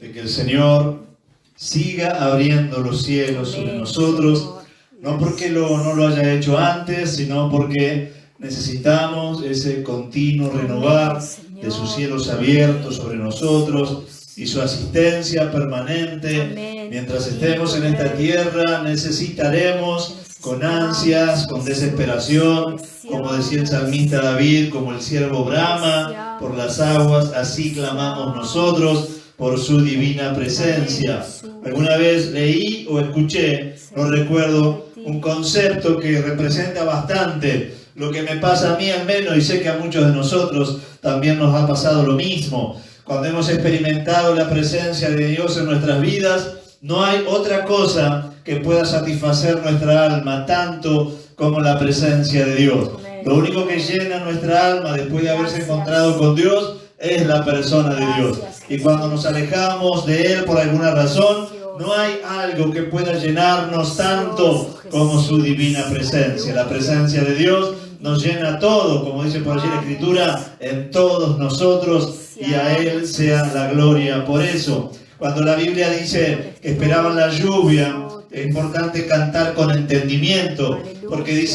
de que el Señor siga abriendo los cielos sobre nosotros, no porque no lo haya hecho antes, sino porque necesitamos ese continuo renovar de sus cielos abiertos sobre nosotros y su asistencia permanente. Mientras estemos en esta tierra, necesitaremos con ansias, con desesperación, como decía el salmista David, como el siervo brama por las aguas, así clamamos nosotros por su divina presencia. Alguna vez leí o escuché, no recuerdo, un concepto que representa bastante lo que me pasa a mí al menos, y sé que a muchos de nosotros también nos ha pasado lo mismo. Cuando hemos experimentado la presencia de Dios en nuestras vidas, no hay otra cosa que pueda satisfacer nuestra alma tanto como la presencia de Dios. Lo único que llena nuestra alma después de haberse encontrado con Dios es la persona de Dios. Y cuando nos alejamos de Él por alguna razón, no hay algo que pueda llenarnos tanto como su divina presencia. La presencia de Dios nos llena todo, como dice por allí la Escritura, en todos nosotros, y a Él sea la gloria por eso. Cuando la Biblia dice que esperaban la lluvia, es importante cantar con entendimiento, porque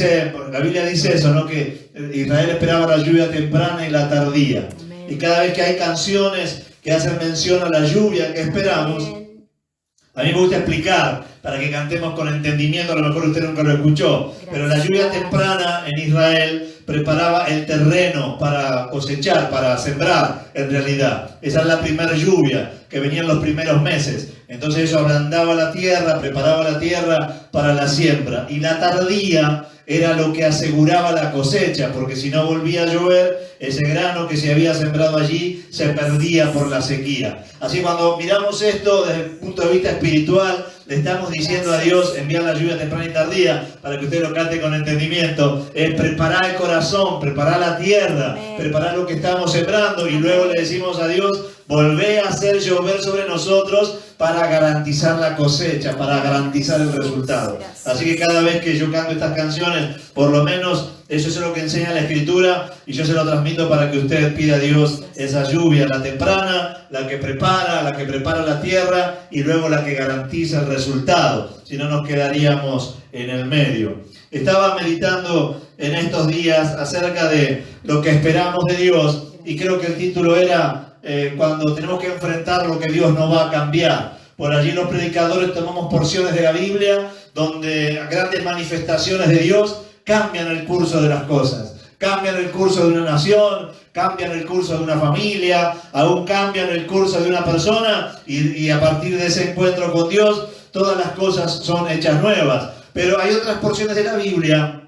la Biblia dice eso, ¿no? Que Israel esperaba la lluvia temprana y la tardía. Y cada vez que hay canciones que hacen mención a la lluvia que esperamos, a mí me gusta explicar para que cantemos con entendimiento. A lo mejor usted nunca lo escuchó, pero la lluvia temprana en Israel preparaba el terreno para cosechar, para sembrar en realidad. Esa es la primera lluvia que venía en los primeros meses. Entonces eso ablandaba la tierra, preparaba la tierra para la siembra. Y la tardía era lo que aseguraba la cosecha, porque si no volvía a llover, ese grano que se había sembrado allí se perdía por la sequía. Así cuando miramos esto desde el punto de vista espiritual, le estamos diciendo a Dios, enviar la lluvia temprana y tardía, para que usted lo cante con entendimiento, es preparar el corazón, preparar la tierra, preparar lo que estamos sembrando, y luego le decimos a Dios, volvé a hacer llover sobre nosotros para garantizar la cosecha, para garantizar el resultado. Así que cada vez que yo canto estas canciones, por lo menos eso es lo que enseña la Escritura, y yo se lo transmito para que usted pida a Dios esa lluvia, la temprana, la que prepara la tierra, y luego la que garantiza el resultado. Si no, nos quedaríamos en el medio. Estaba meditando en estos días acerca de lo que esperamos de Dios, y creo que el título era cuando tenemos que enfrentar lo que Dios no va a cambiar. Por allí los predicadores tomamos porciones de la Biblia donde grandes manifestaciones de Dios cambian el curso de las cosas, cambian el curso de una nación, cambian el curso de una familia, aún cambian el curso de una persona, y a partir de ese encuentro con Dios todas las cosas son hechas nuevas. Pero hay otras porciones de la Biblia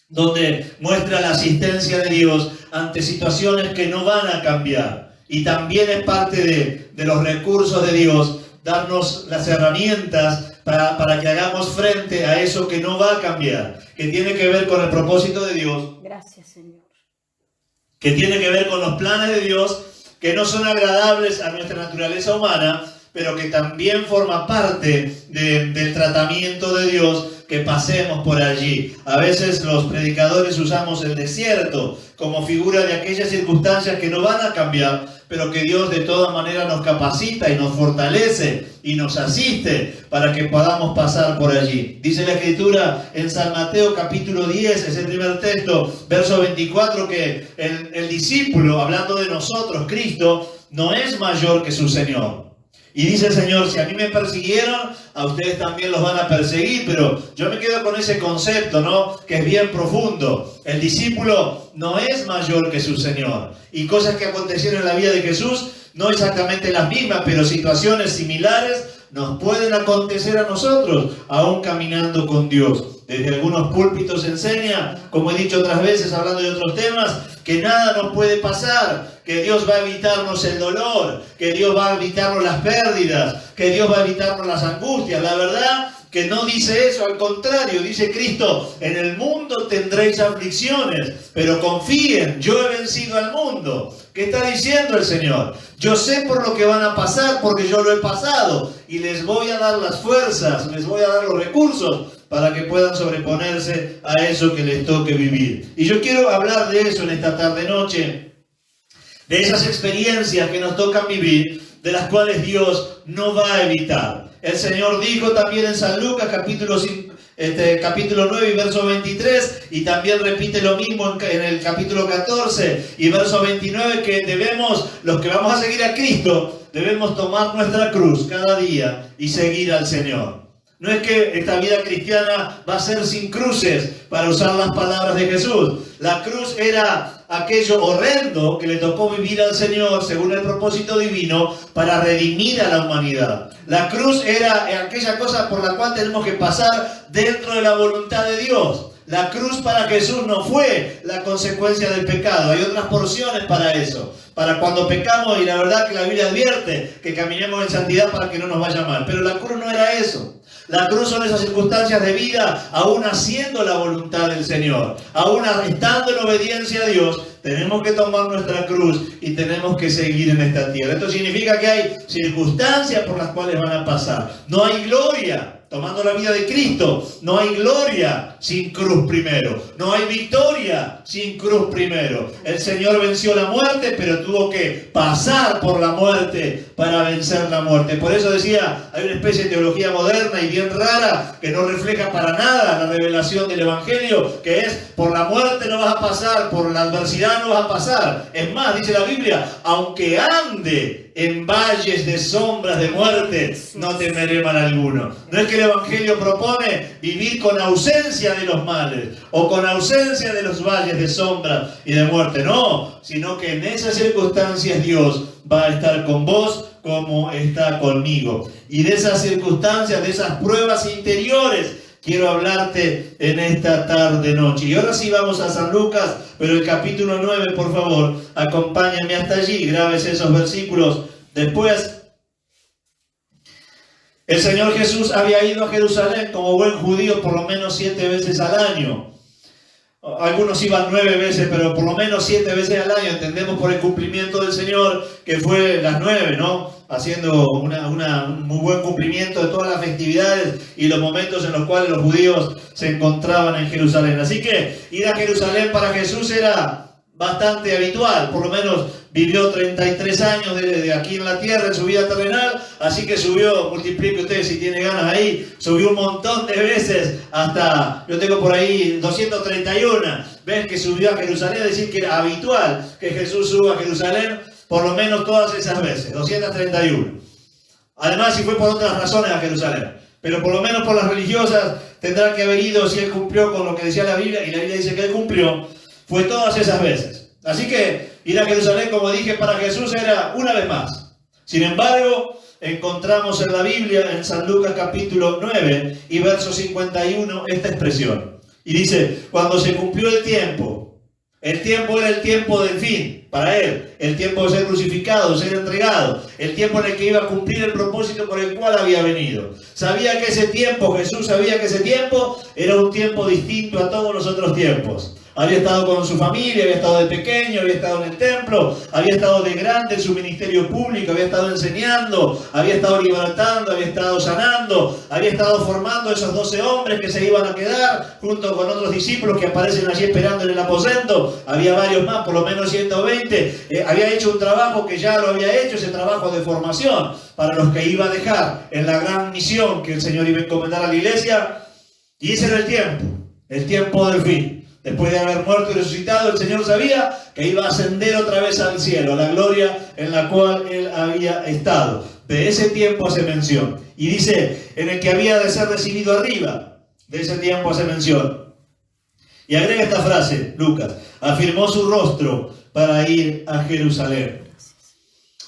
donde muestra la asistencia de Dios ante situaciones que no van a cambiar, y también es parte de los recursos de Dios darnos las herramientas para que hagamos frente a eso que no va a cambiar, que tiene que ver con el propósito de Dios. Gracias, Señor. Que tiene que ver con los planes de Dios, que no son agradables a nuestra naturaleza humana, pero que también forma parte del tratamiento de Dios, que pasemos por allí. A veces los predicadores usamos el desierto como figura de aquellas circunstancias que no van a cambiar, pero que Dios de todas maneras nos capacita y nos fortalece y nos asiste para que podamos pasar por allí. Dice la Escritura en San Mateo capítulo 10, es el primer texto, verso 24, que el discípulo, hablando de nosotros, Cristo, no es mayor que su Señor. Y dice el Señor, si a mí me persiguieron, a ustedes también los van a perseguir. Pero yo me quedo con ese concepto, ¿no? Que es bien profundo. El discípulo no es mayor que su Señor. Y cosas que acontecieron en la vida de Jesús, no exactamente las mismas, pero situaciones similares nos pueden acontecer a nosotros, aún caminando con Dios. Desde algunos púlpitos se enseña, como he dicho otras veces hablando de otros temas, que nada nos puede pasar, que Dios va a evitarnos el dolor, que Dios va a evitarnos las pérdidas, que Dios va a evitarnos las angustias. La verdad que no dice eso, al contrario, dice Cristo, en el mundo tendréis aflicciones, pero confíen, yo he vencido al mundo. ¿Qué está diciendo el Señor? Yo sé por lo que van a pasar, porque yo lo he pasado, y les voy a dar las fuerzas, les voy a dar los recursos para que puedan sobreponerse a eso que les toque vivir. Y yo quiero hablar de eso en esta tarde-noche, de esas experiencias que nos tocan vivir, de las cuales Dios no va a evitar. El Señor dijo también en San Lucas capítulo 9 y verso 23, y también repite lo mismo en el capítulo 14 y verso 29, que debemos, los que vamos a seguir a Cristo, debemos tomar nuestra cruz cada día y seguir al Señor. No es que esta vida cristiana va a ser sin cruces, para usar las palabras de Jesús. La cruz era aquello horrendo que le tocó vivir al Señor según el propósito divino para redimir a la humanidad. La cruz era aquella cosa por la cual tenemos que pasar dentro de la voluntad de Dios. La cruz para Jesús no fue la consecuencia del pecado. Hay otras porciones para eso. Para cuando pecamos, y la verdad que la Biblia advierte que caminemos en santidad para que no nos vaya mal. Pero la cruz no era eso. La cruz son esas circunstancias de vida, aún haciendo la voluntad del Señor, aún estando en obediencia a Dios, tenemos que tomar nuestra cruz y tenemos que seguir en esta tierra. Esto significa que hay circunstancias por las cuales van a pasar. No hay gloria tomando la vida de Cristo. No hay gloria sin cruz primero. No hay victoria sin cruz primero. El Señor venció la muerte, pero tuvo que pasar por la muerte para vencer la muerte. Por eso decía, hay una especie de teología moderna y bien rara que no refleja para nada la revelación del Evangelio, que es, por la muerte no vas a pasar, por la adversidad no vas a pasar. Es más, dice la Biblia, aunque ande en valles de sombras de muerte, no temeré mal alguno. No es que el Evangelio propone vivir con ausencia de los males o con ausencia de los valles de sombras y de muerte, no, sino que en esas circunstancias Dios va a estar con vos como está conmigo. Y de esas circunstancias, de esas pruebas interiores, quiero hablarte en esta tarde-noche. Y ahora sí vamos a San Lucas, pero el capítulo 9, por favor, acompáñenme hasta allí, grabes esos versículos. Después, el Señor Jesús había ido a Jerusalén como buen judío por lo menos 7 veces al año. Algunos iban 9 veces, pero por lo menos 7 veces al año. Entendemos por el cumplimiento del Señor que fue las 9, ¿no? Haciendo un muy buen cumplimiento de todas las festividades y los momentos en los cuales los judíos se encontraban en Jerusalén. Así que ir a Jerusalén para Jesús era bastante habitual. Por lo menos vivió 33 años de aquí en la tierra en su vida terrenal, así que subió, multiplique usted si tiene ganas ahí, subió un montón de veces, hasta, yo tengo por ahí 231 veces que subió a Jerusalén, es decir que era habitual que Jesús suba a Jerusalén por lo menos todas esas veces, 231. Además, si fue por otras razones a Jerusalén, pero por lo menos por las religiosas tendrá que haber ido si él cumplió con lo que decía la Biblia, y la Biblia dice que él cumplió, fue todas esas veces. Así que ir a Jerusalén, como dije, para Jesús era una vez más. Sin embargo, encontramos en la Biblia, en San Lucas capítulo 9 y verso 51, esta expresión. Y dice, cuando se cumplió el tiempo era el tiempo del fin para él, el tiempo de ser crucificado, de ser entregado, el tiempo en el que iba a cumplir el propósito por el cual había venido. Sabía que ese tiempo, Jesús sabía que ese tiempo era un tiempo distinto a todos los otros tiempos. Había estado con su familia, había estado de pequeño, había estado en el templo, había estado de grande en su ministerio público, había estado enseñando, había estado libertando, había estado sanando, había estado formando esos 12 hombres que se iban a quedar junto con otros discípulos que aparecen allí esperando en el aposento. Había varios más, por lo menos 120. Había hecho un trabajo que ya lo había hecho, ese trabajo de formación para los que iba a dejar en la gran misión que el Señor iba a encomendar a la iglesia. Y ese era el tiempo del fin. Después de haber muerto y resucitado, el Señor sabía que iba a ascender otra vez al cielo, a la gloria en la cual Él había estado. De ese tiempo hace mención. Y dice, en el que había de ser recibido arriba, de ese tiempo hace mención. Y agrega esta frase, Lucas, afirmó su rostro para ir a Jerusalén.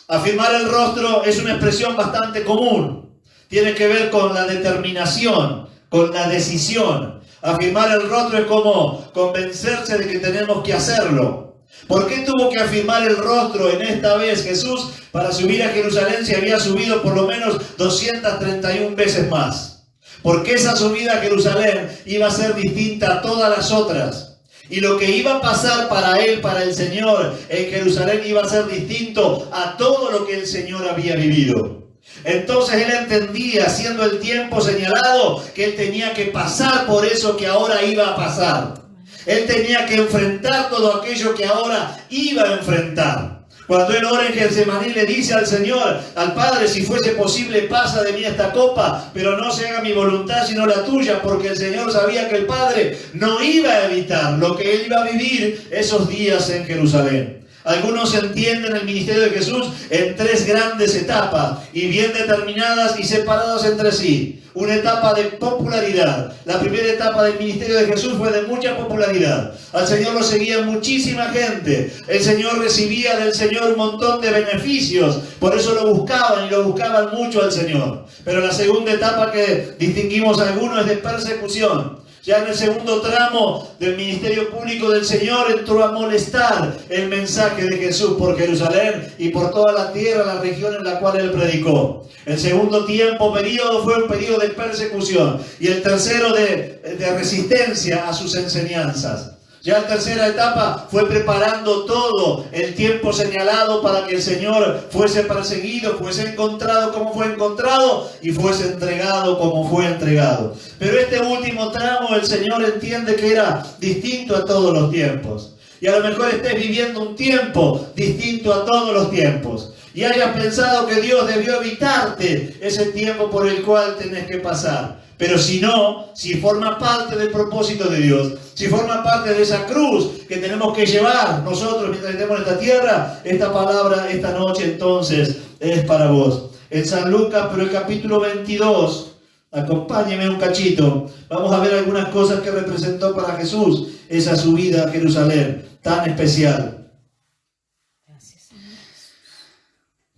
Afirmar el rostro es una expresión bastante común. Tiene que ver con la determinación, con la decisión. Afirmar el rostro es como convencerse de que tenemos que hacerlo. ¿Por qué tuvo que afirmar el rostro en esta vez Jesús para subir a Jerusalén si había subido por lo menos 231 veces más? Porque esa subida a Jerusalén iba a ser distinta a todas las otras. Y lo que iba a pasar para él, para el Señor en Jerusalén, iba a ser distinto a todo lo que el Señor había vivido. Entonces él entendía, siendo el tiempo señalado, que él tenía que pasar por eso que ahora iba a pasar. Él tenía que enfrentar todo aquello que ahora iba a enfrentar. Cuando él ora en Getsemaní le dice al Señor, al Padre, si fuese posible pasa de mí esta copa, pero no se haga mi voluntad sino la tuya, porque el Señor sabía que el Padre no iba a evitar lo que él iba a vivir esos días en Jerusalén. Algunos entienden el ministerio de Jesús en tres grandes etapas y bien determinadas y separadas entre sí. Una etapa de popularidad. La primera etapa del ministerio de Jesús fue de mucha popularidad. Al Señor lo seguía muchísima gente. El Señor recibía del Señor un montón de beneficios. Por eso lo buscaban y lo buscaban mucho al Señor. Pero la segunda etapa que distinguimos algunos es de persecución. Ya en el segundo tramo del ministerio público del Señor entró a molestar el mensaje de Jesús por Jerusalén y por toda la tierra, la región en la cual él predicó. El segundo periodo fue un periodo de persecución y el tercero de resistencia a sus enseñanzas. Ya la tercera etapa fue preparando todo el tiempo señalado para que el Señor fuese perseguido, fuese encontrado como fue encontrado y fuese entregado como fue entregado. Pero este último tramo el Señor entiende que era distinto a todos los tiempos. Y a lo mejor estés viviendo un tiempo distinto a todos los tiempos. Y hayas pensado que Dios debió evitarte ese tiempo por el cual tenés que pasar. Pero si no, si forma parte del propósito de Dios, si forma parte de esa cruz que tenemos que llevar nosotros mientras estemos en esta tierra, esta palabra esta noche entonces es para vos. En San Lucas, pero el capítulo 22, acompáñeme un cachito, vamos a ver algunas cosas que representó para Jesús esa subida a Jerusalén tan especial.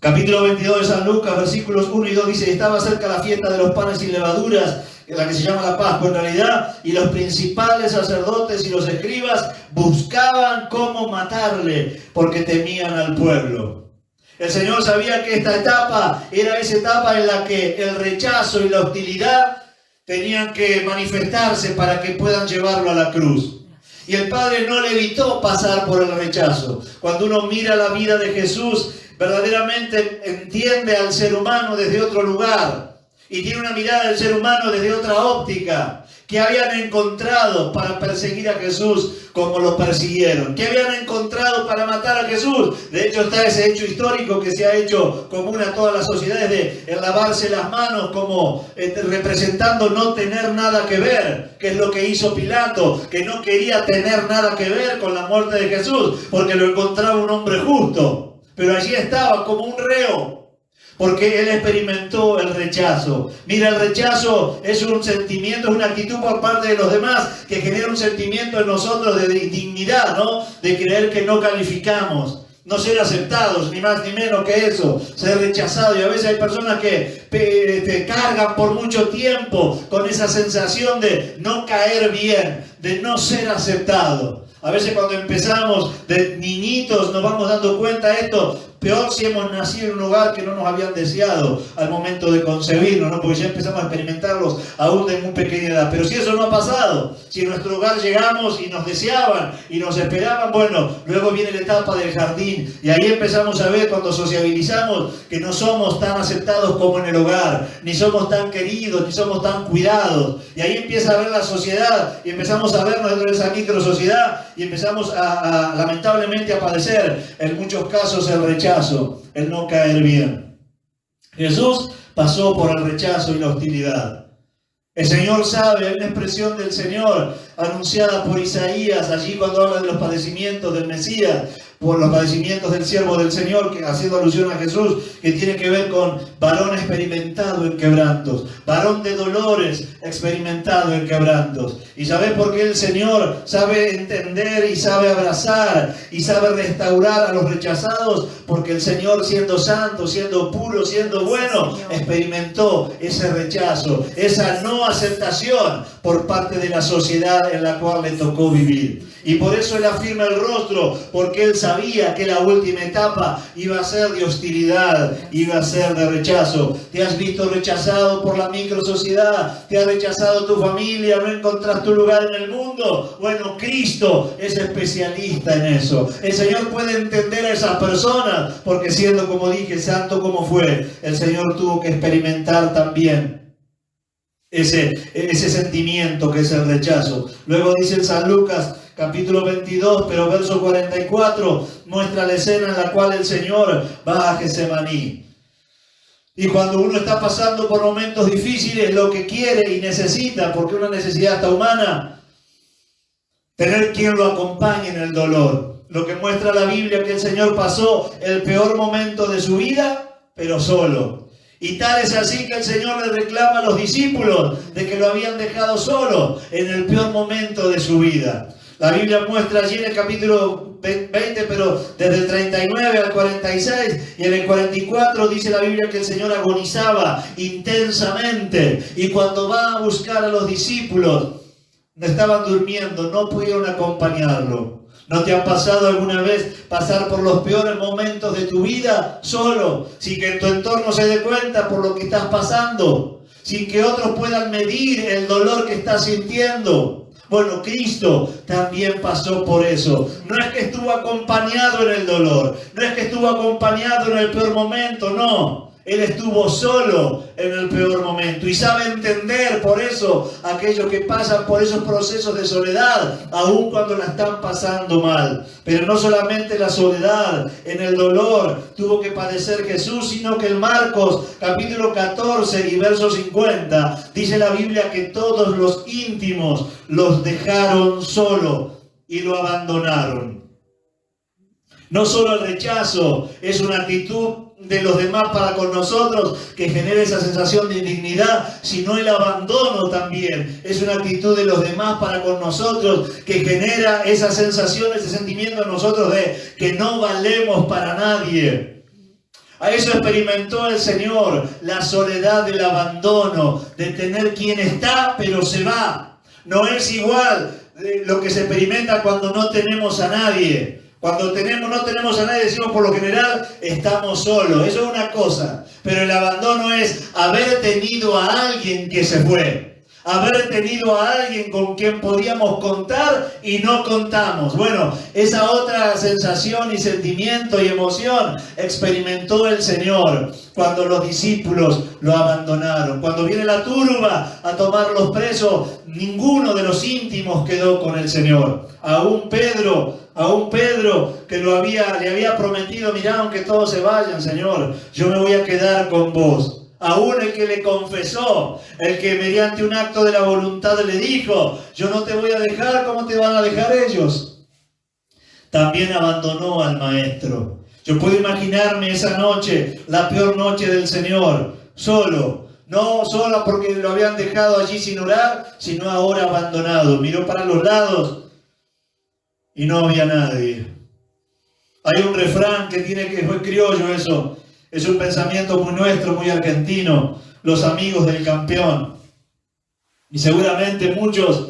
Capítulo 22 de San Lucas, versículos 1 y 2 dice: estaba cerca la fiesta de los panes sin levaduras, la que se llama la Pascua en realidad, y los principales sacerdotes y los escribas buscaban cómo matarle, porque temían al pueblo. El Señor sabía que esta etapa era esa etapa en la que el rechazo y la hostilidad tenían que manifestarse para que puedan llevarlo a la cruz. Y el Padre no le evitó pasar por el rechazo. Cuando uno mira la vida de Jesús, verdaderamente entiende al ser humano desde otro lugar y tiene una mirada del ser humano desde otra óptica. ¿Qué habían encontrado para perseguir a Jesús como lo persiguieron? ¿Qué habían encontrado para matar a Jesús? De hecho está ese hecho histórico que se ha hecho común a todas las sociedades de el lavarse las manos como representando no tener nada que ver, que es lo que hizo Pilato, que no quería tener nada que ver con la muerte de Jesús porque lo encontraba un hombre justo. Pero allí estaba como un reo, porque él experimentó el rechazo. Mira, el rechazo es un sentimiento, es una actitud por parte de los demás que genera un sentimiento en nosotros de indignidad, ¿no? De creer que no calificamos, no ser aceptados, ni más ni menos que eso, ser rechazado. Y a veces hay personas que te cargan por mucho tiempo con esa sensación de no caer bien, de no ser aceptado. A veces cuando empezamos de niñitos nos vamos dando cuenta de esto. Peor si hemos nacido en un lugar que no nos habían deseado al momento de concebirnos, ¿no? Porque ya empezamos a experimentarlos aún de muy pequeña edad. Pero si eso no ha pasado, si en nuestro hogar llegamos y nos deseaban y nos esperaban, bueno, luego viene la etapa del jardín y ahí empezamos a ver cuando sociabilizamos que no somos tan aceptados como en el hogar, ni somos tan queridos, ni somos tan cuidados. Y ahí empieza a ver la sociedad y empezamos a vernos dentro de esa micro sociedad y empezamos a lamentablemente a padecer en muchos casos el rechazo, el no caer bien. Jesús pasó por el rechazo y la hostilidad. El Señor sabe, hay una expresión del Señor anunciada por Isaías allí cuando habla de los padecimientos del Mesías, por los padecimientos del siervo del Señor, que haciendo alusión a Jesús, que tiene que ver con varón experimentado en quebrantos, varón de dolores experimentado en quebrantos. ¿Y sabes por qué el Señor sabe entender y sabe abrazar y sabe restaurar a los rechazados? Porque el Señor, siendo santo, siendo puro, siendo bueno, experimentó ese rechazo, esa no aceptación por parte de la sociedad en la cual le tocó vivir. Y por eso Él afirma el rostro, porque Él sabía que la última etapa iba a ser de hostilidad, iba a ser de rechazo. Te has visto rechazado por la microsociedad, te ha rechazado tu familia, no encontrás tu lugar en el mundo. Bueno, Cristo es especialista en eso. El Señor puede entender a esas personas, porque siendo, como dije, santo como fue, el Señor tuvo que experimentar también ese sentimiento que es el rechazo. Luego dice en San Lucas capítulo 22, pero verso 44 muestra la escena en la cual el Señor va a Getsemaní. Y cuando uno está pasando por momentos difíciles, lo que quiere y necesita, porque una necesidad hasta humana, tener quien lo acompañe en el dolor. Lo que muestra la Biblia que el Señor pasó el peor momento de su vida, pero solo. Y tal es así que el Señor le reclama a los discípulos de que lo habían dejado solo en el peor momento de su vida. La Biblia muestra allí en el capítulo 20, pero desde el 39 al 46, y en el 44 dice la Biblia que el Señor agonizaba intensamente, y cuando va a buscar a los discípulos, estaban durmiendo, no pudieron acompañarlo. ¿No te ha pasado alguna vez pasar por los peores momentos de tu vida solo, sin que en tu entorno se dé cuenta por lo que estás pasando, sin que otros puedan medir el dolor que estás sintiendo? Bueno, Cristo también pasó por eso. No es que estuvo acompañado en el dolor, no es que estuvo acompañado en el peor momento, no. Él estuvo solo en el peor momento y sabe entender por eso aquellos que pasan por esos procesos de soledad, aun cuando la están pasando mal. Pero no solamente la soledad, en el dolor tuvo que padecer Jesús, sino que en Marcos capítulo 14 y verso 50 dice la Biblia que todos los íntimos los dejaron solo y lo abandonaron. No solo el rechazo es una actitud de los demás para con nosotros que genera esa sensación de indignidad, sino el abandono también es una actitud de los demás para con nosotros que genera esa sensación, ese sentimiento en nosotros de que no valemos para nadie. A eso experimentó el Señor, la soledad del abandono, de tener quien está pero se va. No es igual lo que se experimenta cuando no tenemos a nadie. Cuando no tenemos a nadie, decimos por lo general, estamos solos. Eso es una cosa. Pero el abandono es haber tenido a alguien que se fue. Haber tenido a alguien con quien podíamos contar y no contamos. Bueno, esa otra sensación y sentimiento y emoción experimentó el Señor cuando los discípulos lo abandonaron. Cuando viene la turba a tomar los presos, ninguno de los íntimos quedó con el Señor. Aún Pedro que le había prometido, mirá, aunque todos se vayan, Señor, yo me voy a quedar con vos. Aún el que le confesó, el que mediante un acto de la voluntad le dijo, yo no te voy a dejar, ¿cómo te van a dejar ellos? También abandonó al Maestro. Yo puedo imaginarme esa noche, la peor noche del Señor, solo. No solo porque lo habían dejado allí sin orar, sino ahora abandonado. Miró para los lados y no había nadie. Hay un refrán que fue criollo eso. Es un pensamiento muy nuestro, muy argentino. Los amigos del campeón. Y seguramente muchos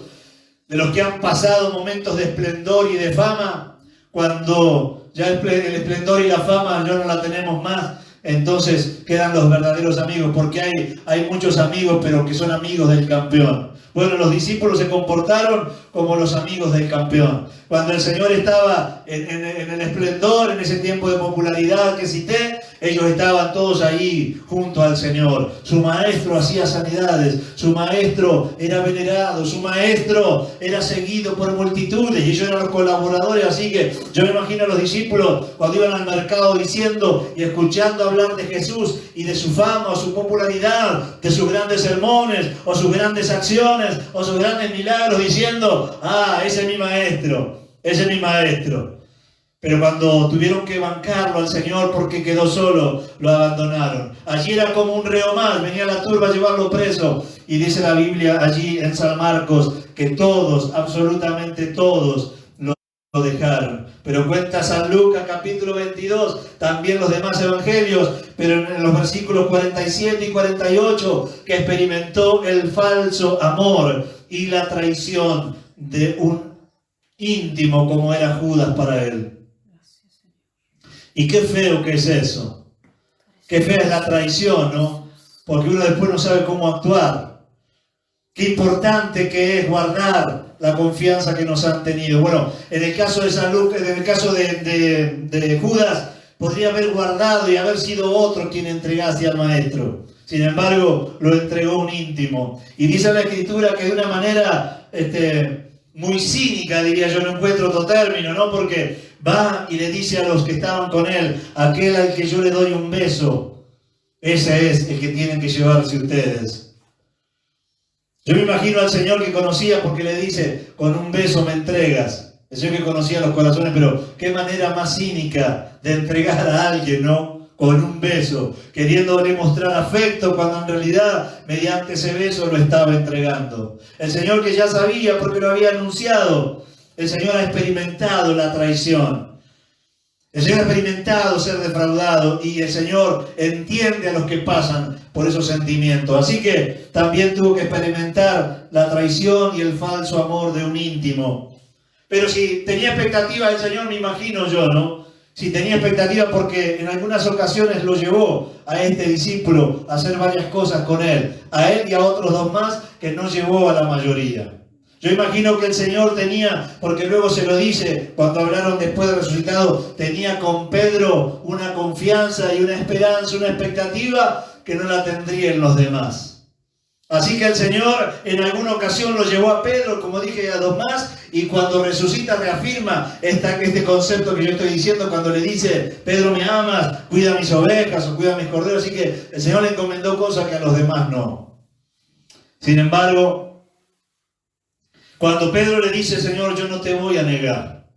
de los que han pasado momentos de esplendor y de fama, cuando ya el esplendor y la fama ya no la tenemos más, entonces quedan los verdaderos amigos, porque hay muchos amigos, pero que son amigos del campeón. Bueno, los discípulos se comportaron como los amigos del campeón. Cuando el Señor estaba en el esplendor, en ese tiempo de popularidad que cité, ellos estaban todos ahí junto al Señor. Su maestro hacía sanidades, su maestro era venerado, su maestro era seguido por multitudes y ellos eran los colaboradores. Así que yo me imagino a los discípulos cuando iban al mercado diciendo y escuchando hablar de Jesús y de su fama o su popularidad, de sus grandes sermones o sus grandes acciones o sus grandes milagros, diciendo, ese es mi maestro, ese es mi maestro. Pero cuando tuvieron que bancarlo al Señor porque quedó solo, lo abandonaron. Allí era como un reo más, venía la turba a llevarlo preso. Y dice la Biblia allí en San Marcos que todos, absolutamente todos, lo dejaron. Pero cuenta San Lucas capítulo 22, también los demás evangelios, pero en los versículos 47 y 48, que experimentó el falso amor y la traición de un íntimo como era Judas para él. Y qué feo que es eso. Qué fea es la traición, ¿no? Porque uno después no sabe cómo actuar. Qué importante que es guardar la confianza que nos han tenido. Bueno, en el caso de San Lucas, en el caso de Judas, podría haber guardado y haber sido otro quien entregase al maestro. Sin embargo, lo entregó un íntimo. Y dice la Escritura que de una manera muy cínica, diría yo, no encuentro otro término, ¿no? Porque va y le dice a los que estaban con él, aquel al que yo le doy un beso, ese es el que tienen que llevarse ustedes. Yo me imagino al Señor que conocía porque le dice, con un beso me entregas. El Señor que conocía los corazones, pero qué manera más cínica de entregar a alguien, ¿no? Con un beso, queriéndole mostrar afecto cuando en realidad mediante ese beso lo estaba entregando. El Señor que ya sabía porque lo había anunciado, el Señor ha experimentado la traición. El Señor ha experimentado ser defraudado y el Señor entiende a los que pasan por esos sentimientos. Así que también tuvo que experimentar la traición y el falso amor de un íntimo. Pero si tenía expectativa del Señor, me imagino yo, ¿no? Si tenía expectativa porque en algunas ocasiones lo llevó a este discípulo a hacer varias cosas con él. A él y a otros dos más que no llevó a la mayoría. Yo imagino que el Señor tenía, porque luego se lo dice, cuando hablaron después de resucitado, tenía con Pedro una confianza y una esperanza, una expectativa que no la tendría en los demás. Así que el Señor en alguna ocasión lo llevó a Pedro, como dije, a dos más, y cuando resucita reafirma este concepto que yo estoy diciendo cuando le dice, Pedro, ¿me amas? Cuida mis ovejas o cuida mis corderos. Así que el Señor le encomendó cosas que a los demás no. Sin embargo, cuando Pedro le dice, Señor, yo no te voy a negar.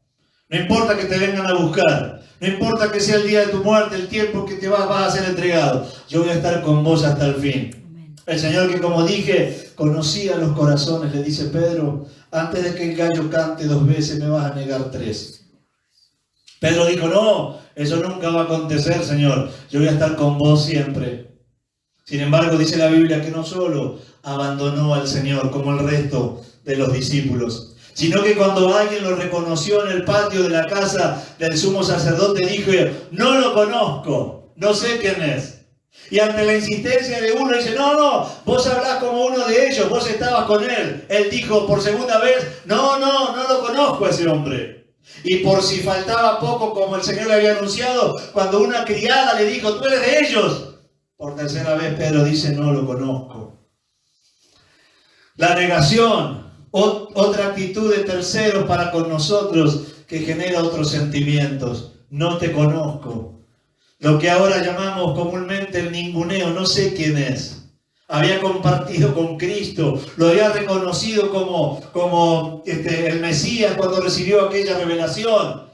No importa que te vengan a buscar. No importa que sea el día de tu muerte, el tiempo que te vas a ser entregado. Yo voy a estar con vos hasta el fin. El Señor que, como dije, conocía los corazones, le dice, Pedro, antes de que el gallo cante 2 veces me vas a negar 3. Pedro dijo, no, eso nunca va a acontecer, Señor. Yo voy a estar con vos siempre. Sin embargo, dice la Biblia que no solo abandonó al Señor como el resto de los discípulos, sino que cuando alguien lo reconoció en el patio de la casa del sumo sacerdote, dijo, no lo conozco, no sé quién es. Y ante la insistencia de uno dice, no, vos hablás como uno de ellos, vos estabas con él. Él dijo por segunda vez, no lo conozco a ese hombre. Y por si faltaba poco, como el Señor le había anunciado, cuando una criada le dijo, tú eres de ellos, por tercera vez Pedro dice, no lo conozco. La negación, otra actitud de terceros para con nosotros que genera otros sentimientos. No te conozco. Lo que ahora llamamos comúnmente el ninguneo, no sé quién es. Había compartido con Cristo, lo había reconocido como el Mesías cuando recibió aquella revelación.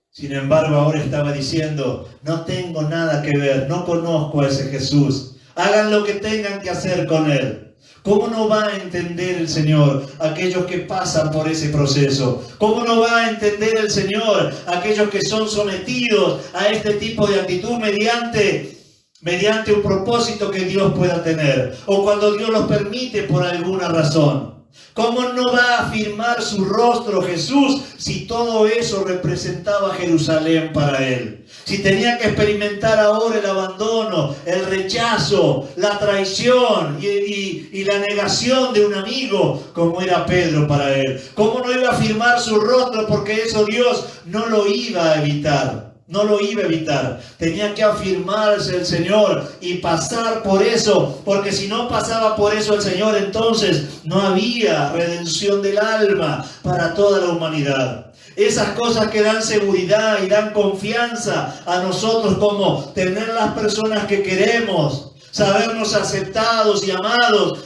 Sin embargo, ahora estaba diciendo, no tengo nada que ver, no conozco a ese Jesús. Hagan lo que tengan que hacer con él. ¿Cómo no va a entender el Señor aquellos que pasan por ese proceso? ¿Cómo no va a entender el Señor aquellos que son sometidos a este tipo de actitud mediante un propósito que Dios pueda tener? O cuando Dios los permite por alguna razón. ¿Cómo no va a afirmar su rostro Jesús si todo eso representaba Jerusalén para él? Si tenía que experimentar ahora el abandono, el rechazo, la traición y la negación de un amigo como era Pedro para él. ¿Cómo no iba a afirmar su rostro? Porque eso Dios no lo iba a evitar. No lo iba a evitar. Tenía que afirmarse el Señor y pasar por eso. Porque si no pasaba por eso el Señor, entonces no había redención del alma para toda la humanidad. Esas cosas que dan seguridad y dan confianza a nosotros, como tener las personas que queremos, sabernos aceptados y amados,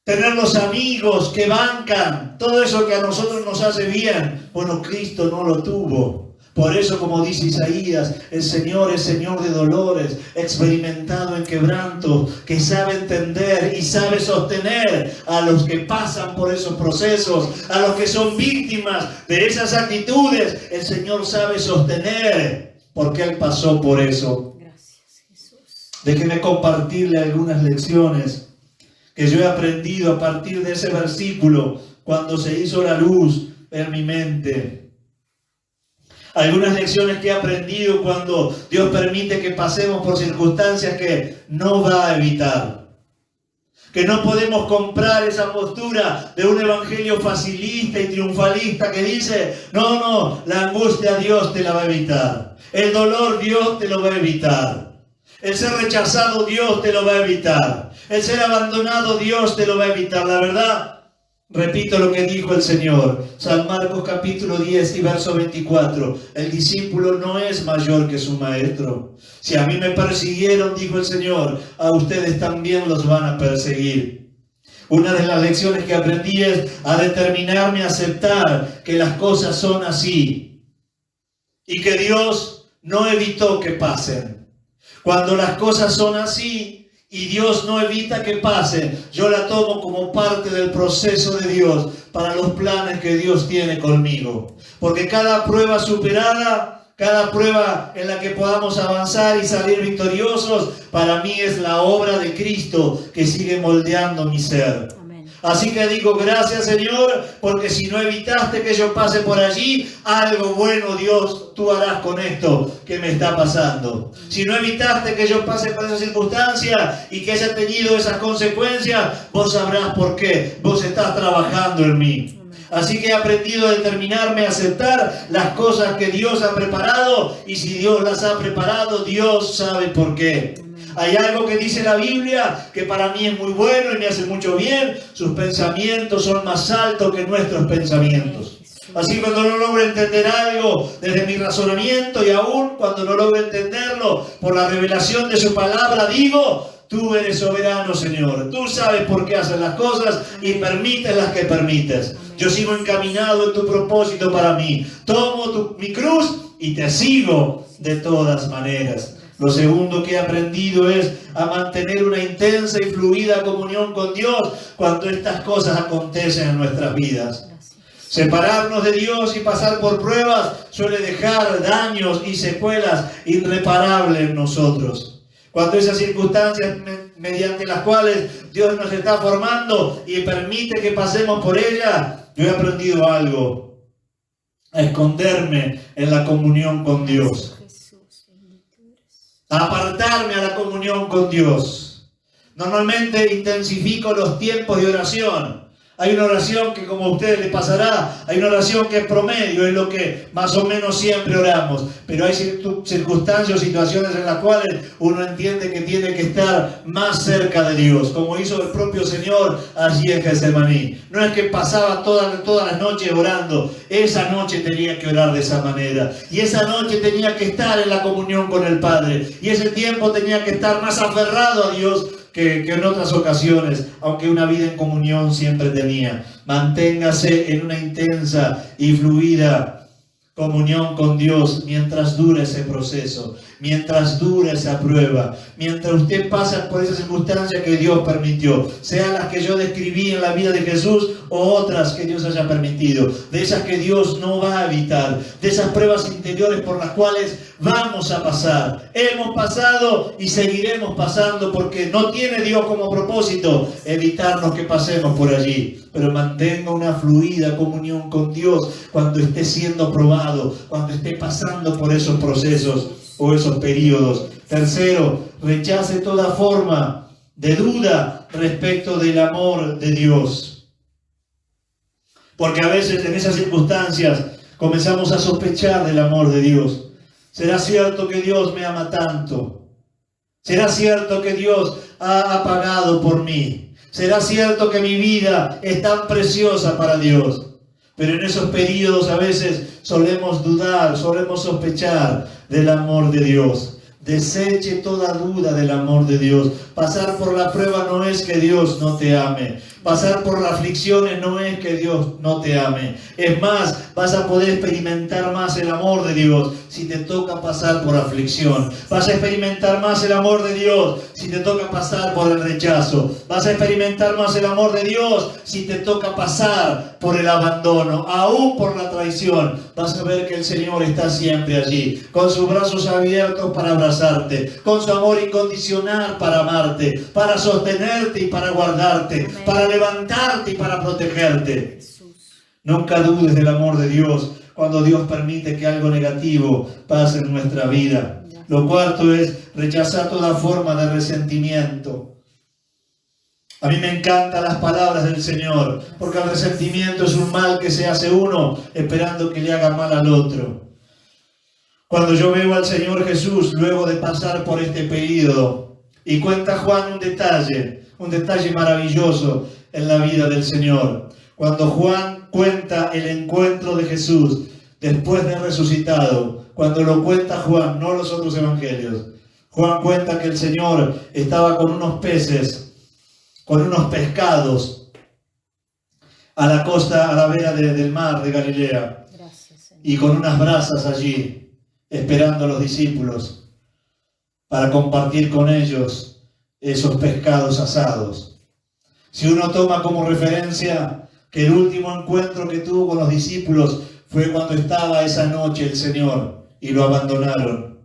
tener los amigos que bancan, todo eso que a nosotros nos hace bien. Bueno, Cristo no lo tuvo. Por eso, como dice Isaías, el Señor es Señor de dolores, experimentado en quebranto, que sabe entender y sabe sostener a los que pasan por esos procesos, a los que son víctimas de esas actitudes. El Señor sabe sostener, porque Él pasó por eso. Gracias, Jesús. Déjeme compartirle algunas lecciones que yo he aprendido a partir de ese versículo, cuando se hizo la luz en mi mente. Algunas lecciones que he aprendido cuando Dios permite que pasemos por circunstancias que no va a evitar. Que no podemos comprar esa postura de un evangelio facilista y triunfalista que dice, no, la angustia Dios te la va a evitar. El dolor Dios te lo va a evitar. El ser rechazado Dios te lo va a evitar. El ser abandonado Dios te lo va a evitar. La verdad Repito lo que dijo el Señor, San Marcos capítulo 10 y verso 24. El discípulo no es mayor que su maestro. Si a mí me persiguieron, dijo el Señor, a ustedes también los van a perseguir. Una de las lecciones que aprendí es a determinarme a aceptar que las cosas son así y que Dios no evitó que pasen. Cuando las cosas son así y Dios no evita que pasen, yo la tomo como parte del proceso de Dios para los planes que Dios tiene conmigo. Porque cada prueba superada, cada prueba en la que podamos avanzar y salir victoriosos, para mí es la obra de Cristo que sigue moldeando mi ser. Así que digo, gracias Señor, porque si no evitaste que yo pase por allí, algo bueno Dios tú harás con esto que me está pasando. Si no evitaste que yo pase por esa circunstancia y que haya tenido esas consecuencias, vos sabrás por qué. Vos estás trabajando en mí. Así que he aprendido a determinarme a aceptar las cosas que Dios ha preparado, y si Dios las ha preparado, Dios sabe por qué. Hay algo que dice la Biblia que para mí es muy bueno y me hace mucho bien. Sus pensamientos son más altos que nuestros pensamientos. Así cuando no logro entender algo desde mi razonamiento, y aún cuando no logro entenderlo por la revelación de su palabra, digo, tú eres soberano, Señor. Tú sabes por qué haces las cosas y permites las que permites. Yo sigo encaminado en tu propósito para mí. Tomo mi cruz y te sigo de todas maneras. Lo segundo que he aprendido es a mantener una intensa y fluida comunión con Dios cuando estas cosas acontecen en nuestras vidas. Separarnos de Dios y pasar por pruebas suele dejar daños y secuelas irreparables en nosotros. Cuando esas circunstancias mediante las cuales Dios nos está formando y permite que pasemos por ellas, yo he aprendido algo: a esconderme en la comunión con Dios. A apartarme a la comunión con Dios. Normalmente intensifico los tiempos de oración. Hay una oración que, como a ustedes les pasará, hay una oración que es promedio, es lo que más o menos siempre oramos. Pero hay circunstancias o situaciones en las cuales uno entiende que tiene que estar más cerca de Dios, como hizo el propio Señor allí en Getsemaní. No es que pasaba todas las noches orando, esa noche tenía que orar de esa manera. Y esa noche tenía que estar en la comunión con el Padre. Y ese tiempo tenía que estar más aferrado a Dios que en otras ocasiones, aunque una vida en comunión siempre tenía. Manténgase en una intensa y fluida comunión con Dios mientras dure ese proceso, mientras dure esa prueba, mientras usted pasa por esas circunstancias que Dios permitió, sean las que yo describí en la vida de Jesús o otras que Dios haya permitido, de esas que Dios no va a evitar, de esas pruebas interiores por las cuales vamos a pasar. Hemos pasado y seguiremos pasando, porque no tiene Dios como propósito evitarnos que pasemos por allí. Pero mantenga una fluida comunión con Dios cuando esté siendo probado, cuando esté pasando por esos procesos o esos periodos. Tercero, rechace toda forma de duda respecto del amor de Dios. Porque a veces en esas circunstancias comenzamos a sospechar del amor de Dios. ¿Será cierto que Dios me ama tanto? ¿Será cierto que Dios ha pagado por mí? ¿Será cierto que mi vida es tan preciosa para Dios? Pero en esos periodos a veces solemos dudar, solemos sospechar del amor de Dios. Deseche toda duda del amor de Dios. Pasar por la prueba no es que Dios no te ame. Pasar por las aflicciones no es que Dios no te ame. Es más, vas a poder experimentar más el amor de Dios si te toca pasar por aflicción. Vas a experimentar más el amor de Dios si te toca pasar por el rechazo. Vas a experimentar más el amor de Dios si te toca pasar por el abandono, aún por la traición. Vas a ver que el Señor está siempre allí, con sus brazos abiertos para abrazarte, con su amor incondicional para amarte, para sostenerte y para guardarte, para levantarte y para protegerte. Nunca dudes del amor de Dios cuando Dios permite que algo negativo pase en nuestra vida. Lo cuarto es rechazar toda forma de resentimiento. A mí me encantan las palabras del Señor, porque el resentimiento es un mal que se hace uno esperando que le haga mal al otro. Cuando yo veo al Señor Jesús luego de pasar por este periodo, y cuenta Juan un detalle maravilloso en la vida del Señor. Cuando Juan cuenta el encuentro de Jesús después de resucitado, cuando lo cuenta Juan, no los otros evangelios, Juan cuenta que el Señor estaba con unos peces, con unos pescados a la costa, a la vera del mar de Galilea. Gracias, y con unas brasas allí, esperando a los discípulos para compartir con ellos esos pescados asados. Si uno toma como referencia que el último encuentro que tuvo con los discípulos fue cuando estaba esa noche el Señor y lo abandonaron.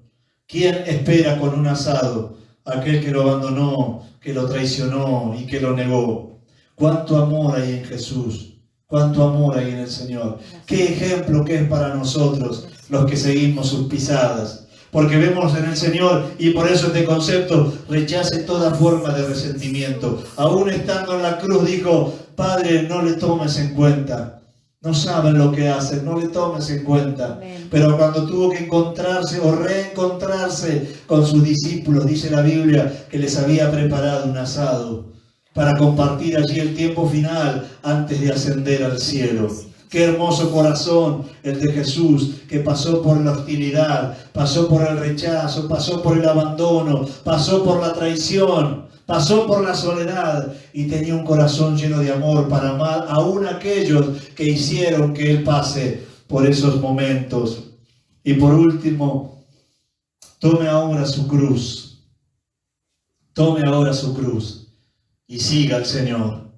¿Quién espera con un asado? Aquel que lo abandonó, que lo traicionó y que lo negó. ¿Cuánto amor hay en Jesús? ¿Cuánto amor hay en el Señor? ¿Qué ejemplo que es para nosotros los que seguimos sus pisadas? Porque vemos en el Señor, y por eso este concepto, rechace toda forma de resentimiento. Aún estando en la cruz dijo, Padre, no le tomes en cuenta. No saben lo que hacen, no le tomes en cuenta. Amén. Pero cuando tuvo que encontrarse o reencontrarse con sus discípulos, dice la Biblia que les había preparado un asado para compartir allí el tiempo final antes de ascender al cielo. Qué hermoso corazón el de Jesús, que pasó por la hostilidad, pasó por el rechazo, pasó por el abandono, pasó por la traición, pasó por la soledad y tenía un corazón lleno de amor para amar aún aquellos que hicieron que Él pase por esos momentos. Y por último, tome ahora su cruz. Tome ahora su cruz y siga al Señor.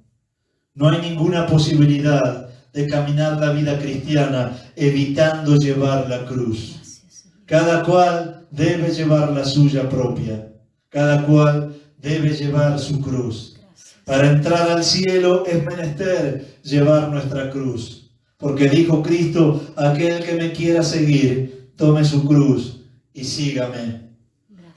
No hay ninguna posibilidad de caminar la vida cristiana evitando llevar la cruz. Cada cual debe llevar la suya propia. Cada cual debe llevar su cruz. Para entrar al cielo es menester llevar nuestra cruz. Porque dijo Cristo, aquel que me quiera seguir, tome su cruz y sígame.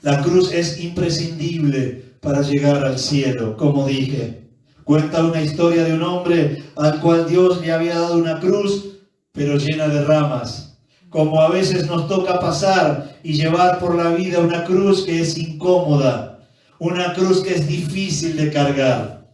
La cruz es imprescindible para llegar al cielo, como dije. Cuenta una historia de un hombre al cual Dios le había dado una cruz, pero llena de ramas. Como a veces nos toca pasar y llevar por la vida una cruz que es incómoda, una cruz que es difícil de cargar.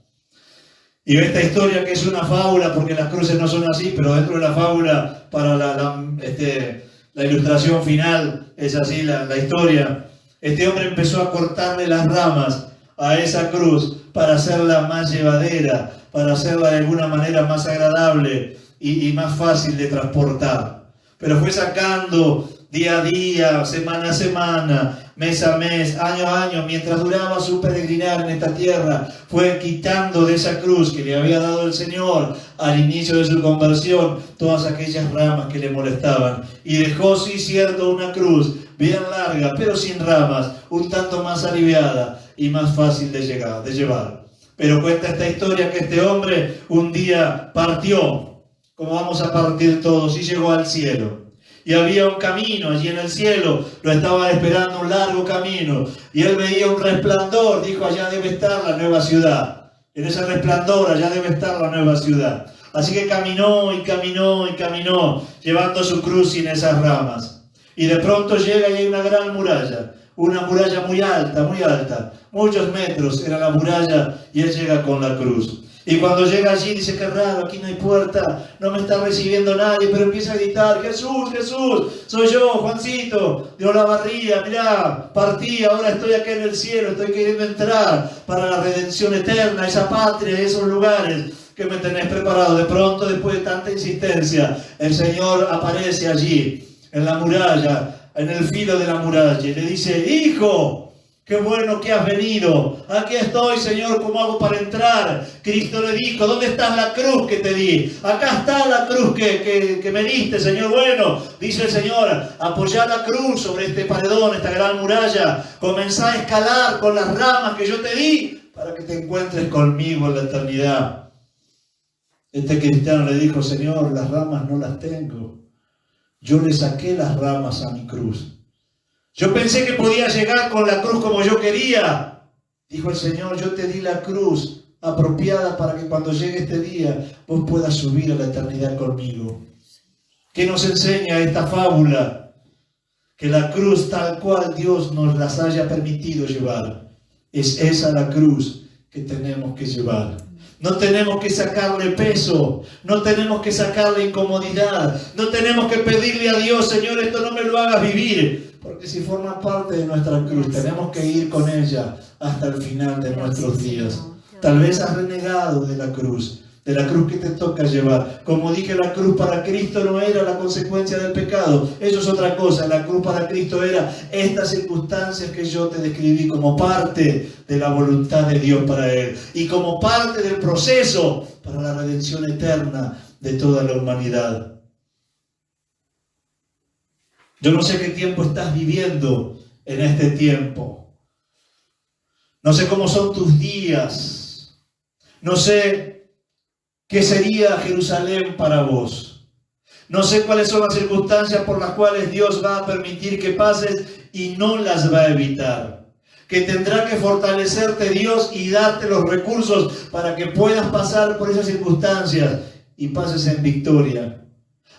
Y esta historia, que es una fábula, porque las cruces no son así, pero dentro de la fábula, para la ilustración final, es así la historia. Este hombre empezó a cortarle las ramas a esa cruz para hacerla más llevadera, para hacerla de alguna manera más agradable y más fácil de transportar. Pero fue sacando día a día, semana a semana, mes a mes, año a año, mientras duraba su peregrinar en esta tierra, fue quitando de esa cruz que le había dado el Señor al inicio de su conversión todas aquellas ramas que le molestaban. Y dejó, sí cierto, una cruz bien larga, pero sin ramas, un tanto más aliviada y más fácil de llevar. Pero cuenta esta historia que este hombre un día partió, como vamos a partir todos, y llegó al cielo. Y había un camino allí en el cielo, lo estaba esperando un largo camino. Y él veía un resplandor, dijo, allá debe estar la nueva ciudad. En ese resplandor, allá debe estar la nueva ciudad. Así que caminó y caminó y caminó, llevando su cruz sin esas ramas. Y de pronto llega y hay una gran muralla, una muralla muy alta, muchos metros era la muralla, y él llega con la cruz. Y cuando llega allí dice, qué raro, aquí no hay puerta, no me está recibiendo nadie, pero empieza a gritar, Jesús, Jesús, soy yo, Juancito, de Olavarría, mirá, partí, ahora estoy aquí en el cielo, estoy queriendo entrar para la redención eterna, esa patria, esos lugares que me tenés preparado. De pronto, después de tanta insistencia, el Señor aparece allí, en la muralla, en el filo de la muralla, y le dice, hijo, qué bueno que has venido. Aquí estoy, Señor, ¿cómo hago para entrar? Cristo le dijo, ¿dónde está la cruz que te di? Acá está la cruz que me diste, Señor. Bueno, dice el Señor, apoyá la cruz sobre este paredón, esta gran muralla. Comenzá a escalar con las ramas que yo te di para que te encuentres conmigo en la eternidad. Este cristiano le dijo, Señor, las ramas no las tengo. Yo le saqué las ramas a mi cruz. Yo pensé que podía llegar con la cruz como yo quería. Dijo el Señor, yo te di la cruz apropiada para que cuando llegue este día vos puedas subir a la eternidad conmigo. ¿Qué nos enseña esta fábula? Que la cruz tal cual Dios nos las haya permitido llevar, es esa la cruz que tenemos que llevar. No tenemos que sacarle peso, no tenemos que sacarle incomodidad, no tenemos que pedirle a Dios, Señor, esto no me lo hagas vivir, porque si forma parte de nuestra cruz, tenemos que ir con ella hasta el final de nuestros días. Tal vez has renegado de la cruz que te toca llevar. Como dije, la cruz para Cristo no era la consecuencia del pecado, eso es otra cosa. La cruz para Cristo era estas circunstancias que yo te describí como parte de la voluntad de Dios para Él y como parte del proceso para la redención eterna de toda la humanidad. Yo no sé qué tiempo estás viviendo en este tiempo. No sé cómo son tus días. No sé ¿qué sería Jerusalén para vos? No sé cuáles son las circunstancias por las cuales Dios va a permitir que pases y no las va a evitar. Que tendrá que fortalecerte Dios y darte los recursos para que puedas pasar por esas circunstancias y pases en victoria.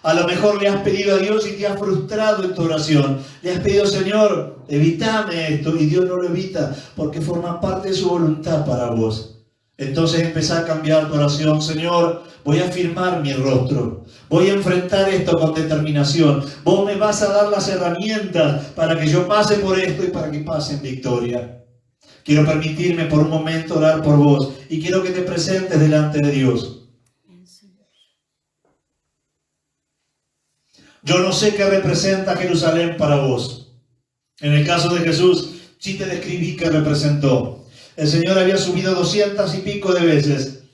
A lo mejor le has pedido a Dios y te has frustrado en tu oración. Le has pedido, Señor, evítame esto, y Dios no lo evita porque forma parte de su voluntad para vos. Entonces empezá a cambiar tu oración. Señor, voy a firmar mi rostro. Voy a enfrentar esto con determinación. Vos me vas a dar las herramientas para que yo pase por esto y para que pase en victoria. Quiero permitirme por un momento orar por vos y quiero que te presentes delante de Dios. Yo no sé qué representa Jerusalén para vos. En el caso de Jesús, sí te describí qué representó. El Señor había subido 200 y pico de veces.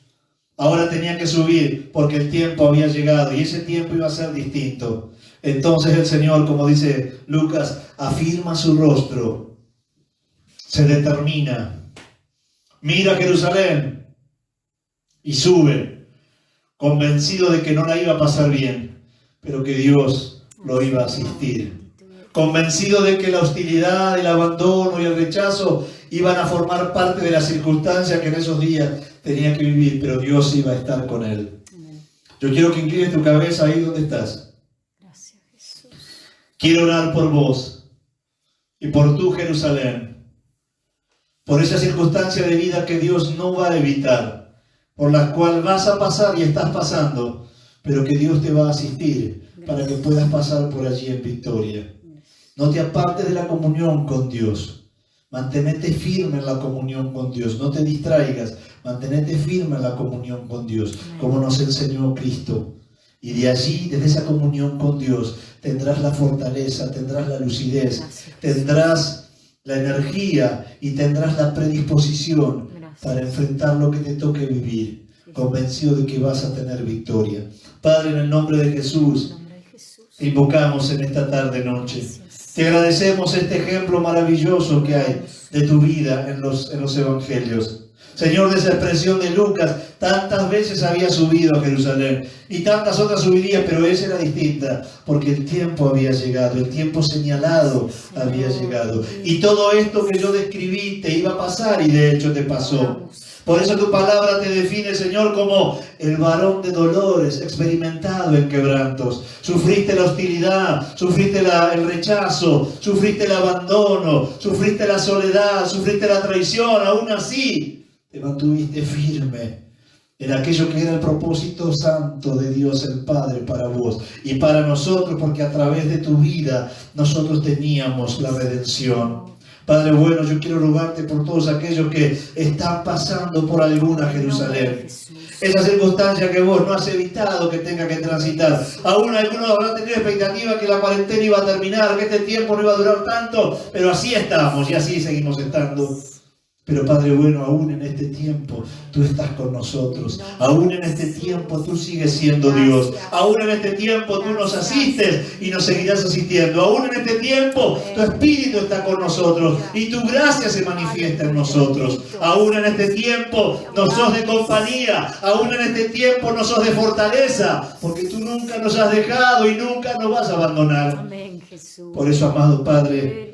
Ahora tenía que subir porque el tiempo había llegado y ese tiempo iba a ser distinto. Entonces el Señor, como dice Lucas, afirma su rostro. Se determina. Mira Jerusalén y sube, convencido de que no la iba a pasar bien, pero que Dios lo iba a asistir. Convencido de que la hostilidad, el abandono y el rechazo iban a formar parte de las circunstancias que en esos días tenía que vivir, pero Dios iba a estar con él. Yo quiero que inclines tu cabeza ahí donde estás. Gracias, Jesús. Quiero orar por vos y por tu Jerusalén, por esa circunstancia de vida que Dios no va a evitar, por la cual vas a pasar y estás pasando, pero que Dios te va a asistir para que puedas pasar por allí en victoria. No te apartes de la comunión con Dios. Mantenete firme en la comunión con Dios. No te distraigas. Mantenete firme en la comunión con Dios, como nos enseñó Cristo. Y de allí, desde esa comunión con Dios, tendrás la fortaleza, tendrás la lucidez, tendrás la energía y tendrás la predisposición para enfrentar lo que te toque vivir, convencido de que vas a tener victoria. Padre, en el nombre de Jesús, te invocamos en esta tarde-noche. Te agradecemos este ejemplo maravilloso que hay de tu vida en los evangelios. Señor, de esa expresión de Lucas, tantas veces había subido a Jerusalén y tantas otras subiría, pero esa era distinta, porque el tiempo había llegado, el tiempo señalado había llegado. Y todo esto que yo describí te iba a pasar y de hecho te pasó. Por eso tu palabra te define, Señor, como el varón de dolores, experimentado en quebrantos. Sufriste la hostilidad, sufriste el rechazo, sufriste el abandono, sufriste la soledad, sufriste la traición. Aún así, te mantuviste firme en aquello que era el propósito santo de Dios el Padre para vos y para nosotros, porque a través de tu vida nosotros teníamos la redención. Padre bueno, yo quiero rogarte por todos aquellos que están pasando por alguna Jerusalén. Esa circunstancia que vos no has evitado que tenga que transitar. Aún algunos habrán tenido expectativa que la cuarentena iba a terminar, que este tiempo no iba a durar tanto, pero así estamos y así seguimos estando. Pero Padre bueno, aún en este tiempo tú estás con nosotros. Aún en este tiempo tú sigues siendo Dios. Aún en este tiempo tú nos asistes y nos seguirás asistiendo. Aún en este tiempo tu Espíritu está con nosotros y tu gracia se manifiesta en nosotros. Aún en este tiempo nos sos de compañía. Aún en este tiempo nos sos de fortaleza, porque tú nunca nos has dejado y nunca nos vas a abandonar. Amén, Jesús. Por eso, amado Padre,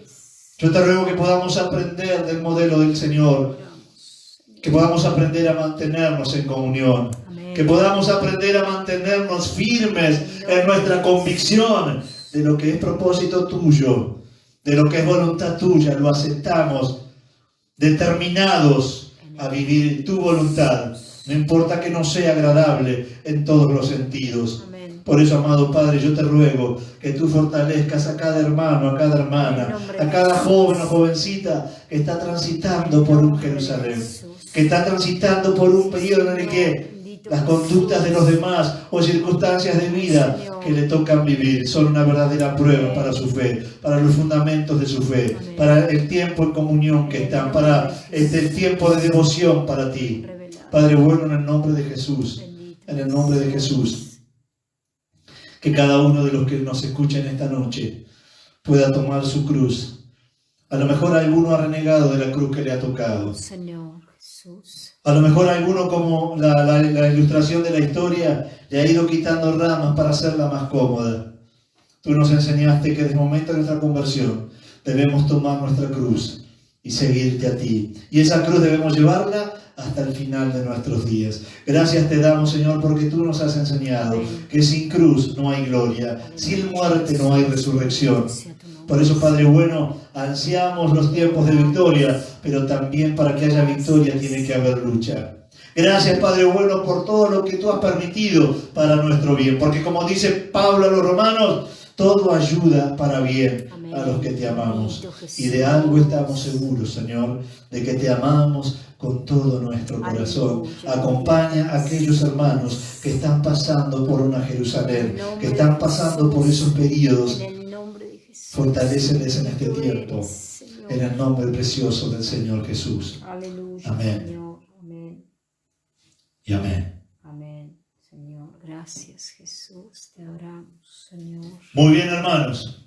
yo te ruego que podamos aprender del modelo del Señor, que podamos aprender a mantenernos en comunión, que podamos aprender a mantenernos firmes en nuestra convicción de lo que es propósito tuyo, de lo que es voluntad tuya. Lo aceptamos, determinados a vivir tu voluntad No importa que no sea agradable en todos los sentidos. Amén. Por eso, amado Padre, yo te ruego que tú fortalezcas a cada hermano, a cada hermana, a cada joven o jovencita que está transitando por un Jerusalén, que está transitando por un periodo en el que las conductas de los demás o circunstancias de vida que le tocan vivir son una verdadera prueba para su fe, para los fundamentos de su fe, para el tiempo en comunión que están, para el tiempo de devoción para ti. Padre bueno, en el nombre de Jesús, en el nombre de Jesús, que cada uno de los que nos escuchen esta noche pueda tomar su cruz. A lo mejor alguno ha renegado de la cruz que le ha tocado. Señor Jesús. A lo mejor alguno, como la ilustración de la historia, le ha ido quitando ramas para hacerla más cómoda. Tú nos enseñaste que desde el momento de nuestra conversión debemos tomar nuestra cruz y seguirte a ti. Y esa cruz debemos llevarla hasta el final de nuestros días. Gracias te damos, Señor, porque tú nos has enseñado que sin cruz no hay gloria, sin muerte no hay resurrección. Por eso, Padre bueno, ansiamos los tiempos de victoria, pero también para que haya victoria tiene que haber lucha. Gracias, Padre bueno, por todo lo que tú has permitido para nuestro bien, porque como dice Pablo a los romanos, todo ayuda para bien a los que te amamos. Y de algo estamos seguros, Señor, de que te amamos con todo nuestro corazón. Acompaña a aquellos hermanos que están pasando por una Jerusalén, que están pasando por esos periodos. Fortaléceles en este tiempo, en el nombre precioso del Señor Jesús. Aleluya, Amén. Señor. Amén. Y amén. Amén, Señor. Gracias, Jesús. Te adoramos, Señor. Muy bien, hermanos.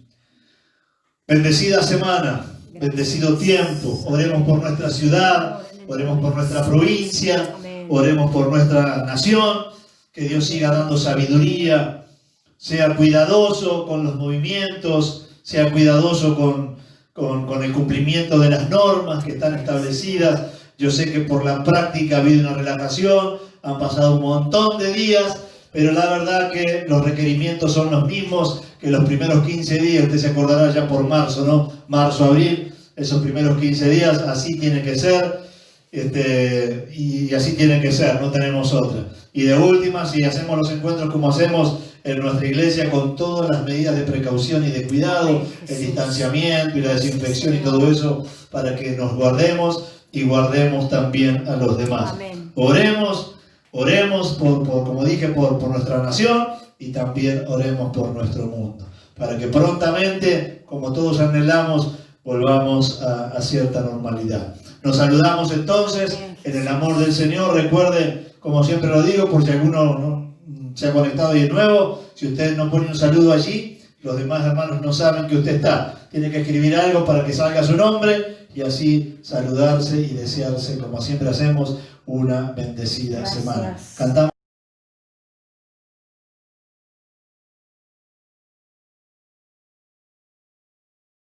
Bendecida semana, bendecido tiempo. Oremos por nuestra ciudad, oremos por nuestra provincia, oremos por nuestra nación. Que Dios siga dando sabiduría, sea cuidadoso con los movimientos, sea cuidadoso con el cumplimiento de las normas que están establecidas. Yo sé que por la práctica ha habido una relajación, han pasado un montón de días, pero la verdad que los requerimientos son los mismos que los primeros 15 días. Usted se acordará ya por marzo, ¿no? Marzo, abril, esos primeros 15 días, así tiene que ser. Y así tiene que ser, no tenemos otra. Y de última, si hacemos los encuentros como hacemos en nuestra iglesia, con todas las medidas de precaución y de cuidado, el distanciamiento y la desinfección y todo eso, para que nos guardemos y guardemos también a los demás. Amén. Oremos por como dije, por nuestra nación, y también oremos por nuestro mundo, para que prontamente, como todos anhelamos, volvamos a cierta normalidad. Nos saludamos entonces en el amor del Señor. Recuerden, como siempre lo digo, por si alguno no se ha conectado y de nuevo, si usted no pone un saludo allí, los demás hermanos no saben que usted está. Tiene que escribir algo para que salga su nombre y así saludarse y desearse, como siempre hacemos, una bendecida semana. Cantamos.